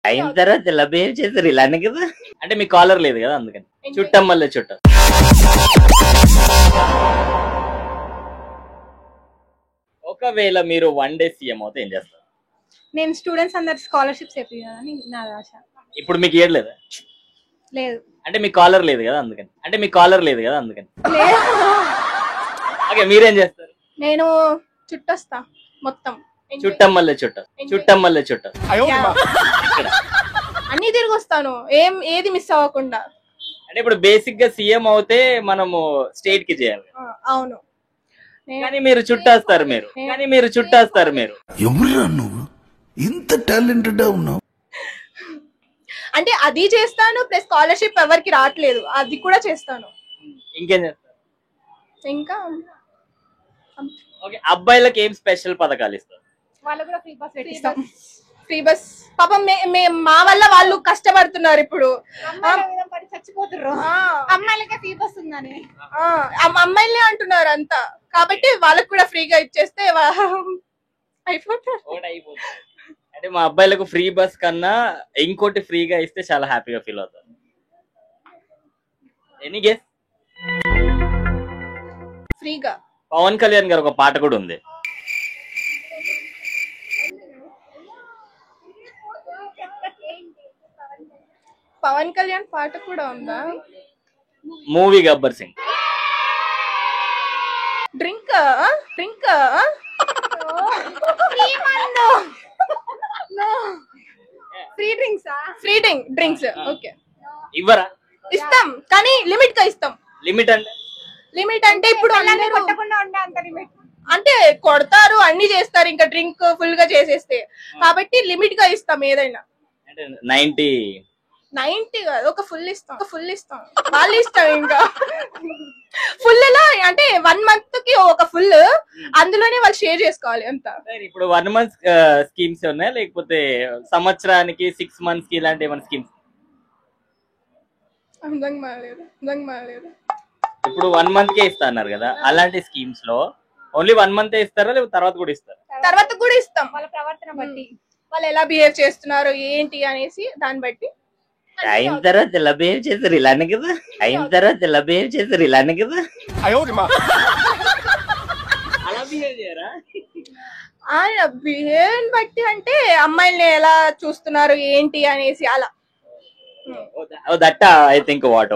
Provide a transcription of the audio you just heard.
అయిన తర్వాత ఇలా బిహేవ్ చేశారు ఇలానే కదా. అంటే మీ కాలర్ లేదు కదా అందుకని. చుట్టం మళ్ళీ చుట్టం. ఒకవేళ మీరు 1 డే సీఎం అవుతే ఏం చేస్తారు? నేను స్టూడెంట్స్ అందరు స్కాలర్షిప్స్ చెప్పాలని నా ఆశ. ఇప్పుడు మీకు ఇయ్యట్లేదా? లేదు. అంటే మీ కాలర్ లేదు కదా అందుకని. అంటే మీ కాలర్ లేదు కదా అందుకని. ఓకే, మీరేం చేస్తారు? నేను చుట్టొస్తా మొత్తం. చుట్టం మళ్ళీ చుట్టం. చుట్టం మళ్ళీ చుట్టం. అన్ని తిరిగి వస్తాను, ఏది మిస్ అవ్వకుండా. అంటే ఇప్పుడు బేసిక్ గా సీఎం అవుతే మనము స్టేట్ కి చేయాలి. అవును. కానీ మీరు చుట్టేస్తారు మీరు. ఎవరురా నువ్వు ఇంత టాలెంటెడ్ ఉన్నావు? అంటే అది చేస్తాను, ప్లస్ స్కాలర్షిప్ ఎవరికి రావట్లేదు అది కూడా చేస్తాను. ఇంకేం చేస్తారు? ఇంకా ఓకే, అబ్బాయిలకు ఏం స్పెషల్ పథకాలు ఇస్తారు? వాళ్ళకు కూడా ఫ్రీ బస్ పెట్టిస్తాం. ఫ్రీ బస్ పాపం మా వల్ల వాళ్ళు కష్టపడుతున్నారు. ఇప్పుడు చచ్చిపోతున్నారు. అమ్మాయిలకే ఫ్రీ బస్ ఉందని అమ్మాయిలే అంటున్నారు అంతా. కాబట్టి వాళ్ళకు కూడా ఫ్రీగా ఇచ్చేస్తే అయిపోతారు. అంటే మా అబ్బాయిలకు ఫ్రీ బస్ కన్నా ఇంకోటి ఫ్రీగా ఇస్తే చాలా హ్యాపీగా ఫీల్ అవుతారు. Any guess? ఫ్రీగా పవన్ కళ్యాణ్ గారు ఒక పాట కూడా ఉంది. పవన్ కళ్యాణ్ పాట కూడా ఉందా? Movie Gabbar Singh. Drink free drinks okay ఇవ్వరా? ఇస్తాం కానీ లిమిట్ గా ఇస్తాం. లిమిట్ అంటే ఇప్పుడు అంటే కొడతారు, అన్ని చేస్తారు, ఇంకా డ్రింక్ ఫుల్ గా చేసేస్తే. కాబట్టి లిమిట్ గా ఇస్తాం ఏదైనా. 90 కాదు, ఒక ఫుల్ ఇస్తాం. వాళ్ళు ఇస్తాం. ఇంకా ఫుల్ లో అంటే 1 month కి ఒక ఫుల్, అందులోనే వాళ్ళు షేర్ చేసుకోవాలి అంత. ఇప్పుడు 1 month స్కీమ్స్ ఉన్నాయా లేకపోతే సంవత్సరానికి 6 months కి ఇలాంటి ఏమైనా స్కీమ్స్? అర్థం కాలేదు. ఇప్పుడు 1 month కే ఇస్తా అన్నారు కదా, అలాంటి స్కీమ్స్ లో ఓన్లీ 1 month ఇస్తారా లేకపోతే తర్వాత కూడా ఇస్తారా? తర్వాత కూడా ఇస్తాం. వాళ్ళ ప్రవర్తన బట్టి, వాళ్ళు ఎలా బిహేవ్ చేస్తున్నారు ఏంటి అనేసి దాన్ని బట్టి. అయిన తర్వాత ఇలా బిహేవ్ చేశారు ఇలానే కదా. అలా బిహేవ్ చేయరా? ఆయన బిహేవ్ బట్టి అంటే అమ్మాయిల్ని ఎలా చూస్తున్నారు ఏంటి అనేసి అలా. That I think what